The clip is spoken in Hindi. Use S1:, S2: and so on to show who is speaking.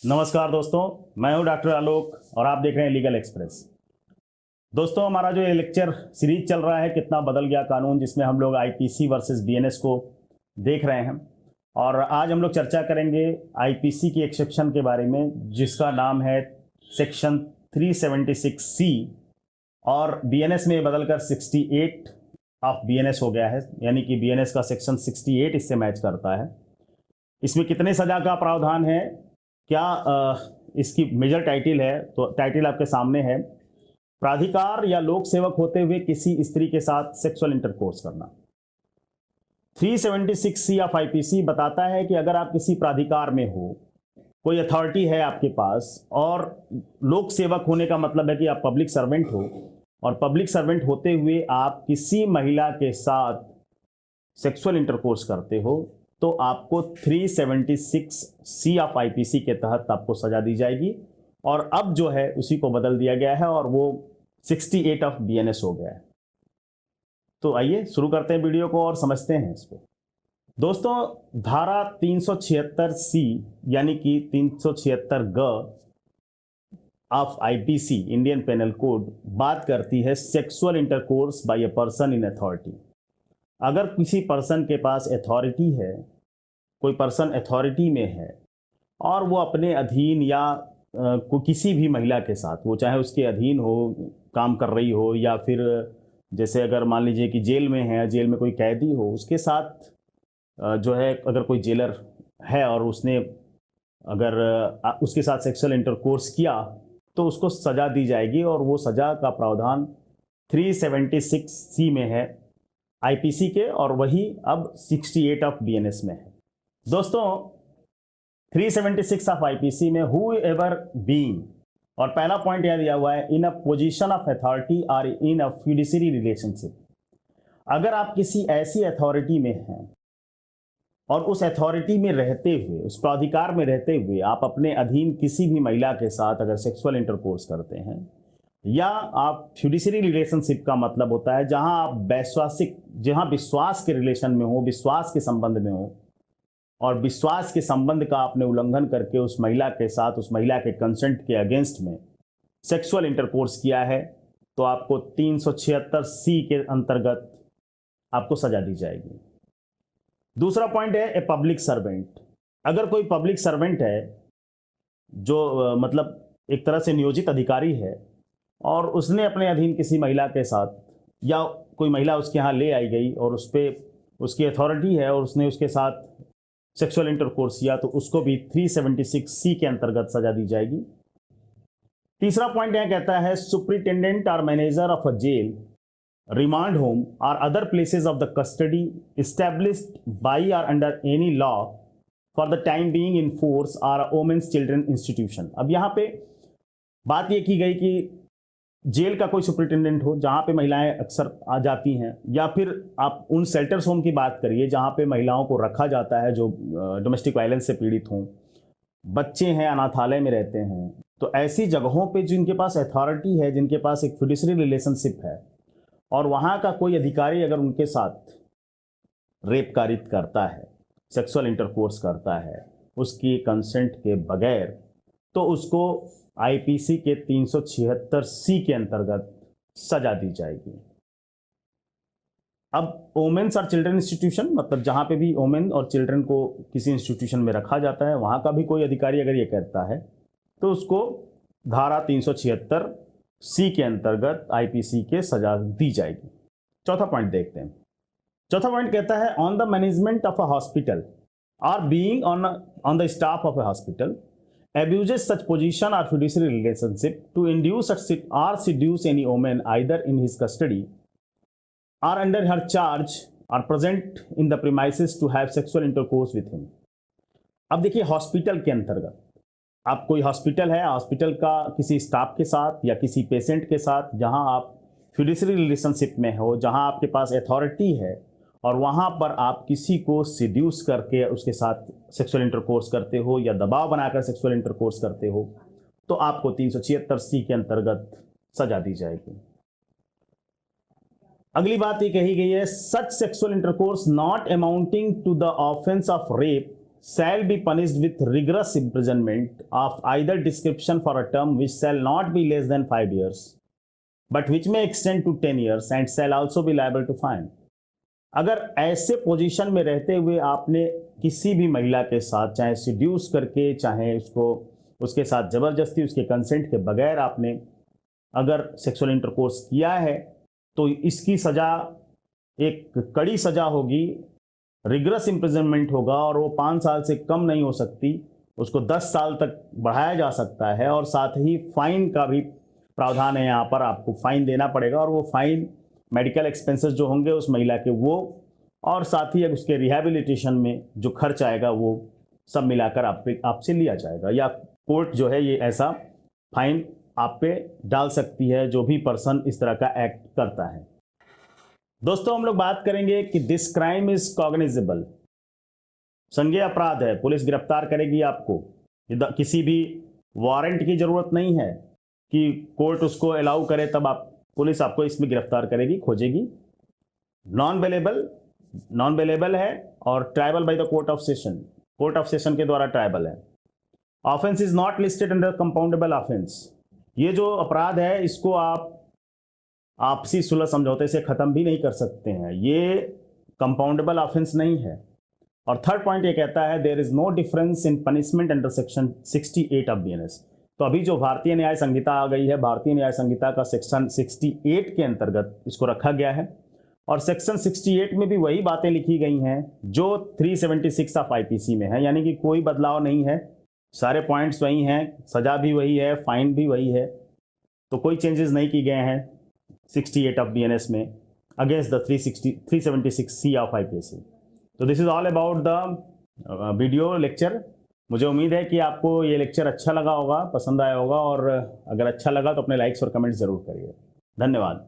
S1: नमस्कार दोस्तों, मैं हूं डॉक्टर आलोक और आप देख रहे हैं लीगल एक्सप्रेस। दोस्तों, हमारा जो ये लेक्चर सीरीज चल रहा है कितना बदल गया कानून, जिसमें हम लोग आईपीसी वर्सेस बीएनएस को देख रहे हैं। और आज हम लोग चर्चा करेंगे आईपीसी की एक सेक्शन के बारे में जिसका नाम है सेक्शन 376 सी, और बीएनएस में बदलकर 68 ऑफ बीएनएस हो गया है, यानी कि बीएनएस का सेक्शन 68 इससे मैच करता है। इसमें कितने सजा का प्रावधान है, क्या इसकी मेजर टाइटल है, तो टाइटल आपके सामने है, प्राधिकार या लोक सेवक होते हुए किसी स्त्री के साथ सेक्सुअल इंटरकोर्स करना। 376 सी ऑफ आईपीसी बताता है कि अगर आप किसी प्राधिकार में हो, कोई अथॉरिटी है आपके पास, और लोक सेवक होने का मतलब है कि आप पब्लिक सर्वेंट हो, और पब्लिक सर्वेंट होते हुए आप किसी महिला के साथ सेक्सुअल इंटरकोर्स करते हो, तो आपको 376 सी ऑफ आईपीसी के तहत आपको सजा दी जाएगी। और अब जो है उसी को बदल दिया गया है और वो 68 ऑफ बीएनएस हो गया है। तो आइए शुरू करते हैं वीडियो को और समझते हैं इसको। दोस्तों, धारा 376 सी यानी कि 376 ग of IPC Indian penal code बात करती है sexual intercourse by a person in authority. अगर किसी पर्सन के पास अथॉरिटी है, कोई पर्सन अथॉरिटी में है और वो अपने अधीन या किसी भी महिला के साथ, वो चाहे उसके अधीन हो, काम कर रही हो, या फिर जैसे अगर मान लीजिए कि जेल में है, जेल में कोई कैदी हो, उसके साथ जो है अगर कोई जेलर है और उसने अगर उसके साथ सेक्सुअल इंटरकोर्स किया तो उसको सजा दी जाएगी। और वो सजा का प्रावधान 376 सी में है आईपीसी के, और वही अब 68 ऑफ बीएनएस में है। दोस्तों, 376 ऑफ आईपीसी में हु एवर बीइंग, और पहला पॉइंट यह दिया हुआ है, इन अ पोजीशन ऑफ अथॉरिटी और इन अ फ्यूडिशरी रिलेशनशिप। अगर आप किसी ऐसी अथॉरिटी में हैं और उस अथॉरिटी में रहते हुए, उस प्राधिकार में रहते हुए आप अपने अधीन किसी भी महिला के साथ अगर सेक्सुअल इंटरकोर्स करते हैं, या आप फ्यूडिशरी रिलेशनशिप का मतलब होता है जहां आप वैश्वासिक, जहां विश्वास के रिलेशन में हो, विश्वास के संबंध में हो, और विश्वास के संबंध का आपने उल्लंघन करके उस महिला के साथ, उस महिला के कंसेंट के अगेंस्ट में सेक्सुअल इंटरकोर्स किया है, तो आपको 376 सी के अंतर्गत आपको सजा दी जाएगी। दूसरा पॉइंट है ए पब्लिक सर्वेंट। अगर कोई पब्लिक सर्वेंट है जो मतलब एक तरह से नियोजित अधिकारी है, और उसने अपने अधीन किसी महिला के साथ, या कोई महिला उसके यहाँ ले आई गई और उस पर उसकी अथॉरिटी है और उसने उसके साथ सेक्सुअल इंटरकोर्स किया, तो उसको भी 376 सी के अंतर्गत सजा दी जाएगी। तीसरा पॉइंट यह कहता है superintendent or manager of a jail, remand home or other places of the custody established by or under any law for the time being in force are women's children institution. अब यहाँ पे बात यह की गई कि जेल का कोई सुप्रिंटेंडेंट हो जहाँ पे महिलाएं अक्सर आ जाती हैं, या फिर आप उन शेल्टर्स होम की बात करिए जहाँ पे महिलाओं को रखा जाता है जो डोमेस्टिक वायलेंस से पीड़ित हों, बच्चे हैं, अनाथालय में रहते हैं। तो ऐसी जगहों पे जिनके पास अथॉरिटी है, जिनके पास एक फिड्यूशरी रिलेशनशिप है, और वहाँ का कोई अधिकारी अगर उनके साथ रेप कारित करता है, सेक्सुअल इंटरकोर्स करता है उसकी कंसेंट के बगैर, तो उसको आईपीसी के 376 सी के अंतर्गत सजा दी जाएगी। अब वोमेन्स और चिल्ड्रन इंस्टीट्यूशन, मतलब जहां पे भी वोमेन और चिल्ड्रन को किसी इंस्टीट्यूशन में रखा जाता है, वहां का भी कोई अधिकारी अगर ये कहता है तो उसको धारा 376 सी के अंतर्गत आईपीसी के सजा दी जाएगी। चौथा पॉइंट देखते हैं। चौथा पॉइंट कहता है on the management of a hospital or being on the staff of a hospital abuses such position or fiduciary relationship to induce or seduce any woman either in his custody or under her charge or present in the premises to have sexual intercourse with him। अब देखिए, हॉस्पिटल के अंतर्गत आप, कोई हॉस्पिटल है, हॉस्पिटल का किसी स्टाफ के साथ या किसी पेशेंट के साथ जहां आप फिड्यूशरी रिलेशनशिप में हो, जहां आपके पास अथॉरिटी है, और वहां पर आप किसी को सिड्यूस करके उसके साथ सेक्सुअल इंटरकोर्स करते हो या दबाव बनाकर सेक्सुअल इंटरकोर्स करते हो, तो आपको 376 सी के अंतर्गत सजा दी जाएगी। अगली बात ये कही गई है, such sexual intercourse not amounting to the offence of rape shall be punished with rigorous imprisonment of either description for a term which shall not be less than 5 years, but which may extend to 10 years and shall also be liable to fine. अगर ऐसे पोजीशन में रहते हुए आपने किसी भी महिला के साथ चाहे सिड्यूस करके चाहे उसको उसके साथ ज़बरदस्ती उसके कंसेंट के बगैर आपने अगर सेक्सुअल इंटरकोर्स किया है तो इसकी सज़ा एक कड़ी सज़ा होगी, रिगरस इम्प्रिजनमेंट होगा और वो 5 साल से कम नहीं हो सकती, उसको 10 साल तक बढ़ाया जा सकता है और साथ ही फाइन का भी प्रावधान है। यहाँ पर आपको फाइन देना पड़ेगा और वो फाइन मेडिकल एक्सपेंसेस जो होंगे उस महिला के वो और साथ ही उसके रिहैबिलिटेशन में जो खर्च आएगा वो सब मिलाकर आपसे लिया जाएगा, या कोर्ट जो है ये ऐसा फाइन आप पे डाल सकती है जो भी पर्सन इस तरह का एक्ट करता है। दोस्तों हम लोग बात करेंगे कि दिस क्राइम इज कॉग्निजेबल, संज्ञेय अपराध है, पुलिस गिरफ्तार करेगी आपको, किसी भी वारंट की जरूरत नहीं है कि कोर्ट उसको अलाउ करे तब आप पुलिस आपको इसमें गिरफ्तार करेगी खोजेगी। नॉन बेलेबल है और tribal by the court of session के द्वारा ट्राइबल है। Offence is not listed under compoundable offence, ये जो अपराध है इसको आप आपसी सुलह समझौते से ख़त्म भी नहीं कर सकते हैं, ये कंपाउंडेबल ऑफेंस नहीं है। और थर्ड पॉइंट ये कहता है there is no difference in punishment under section 68 of BNS. तो अभी जो भारतीय न्याय संहिता आ गई है, भारतीय न्याय संहिता का सेक्शन 68 के अंतर्गत इसको रखा गया है और सेक्शन 68 में भी वही बातें लिखी गई हैं जो 376 ऑफ आईपीसी में है, यानी कि कोई बदलाव नहीं है, सारे पॉइंट्स वही हैं, सज़ा भी वही है, फाइन भी वही है, तो कोई चेंजेस नहीं की गए हैं 68 ऑफ बीएनएस में against the 376 C of IPC. तो this is all about the video lecture. मुझे उम्मीद है कि आपको ये लेक्चर अच्छा लगा होगा, पसंद आया होगा, और अगर अच्छा लगा तो अपने लाइक्स और कमेंट्स ज़रूर करिए। धन्यवाद।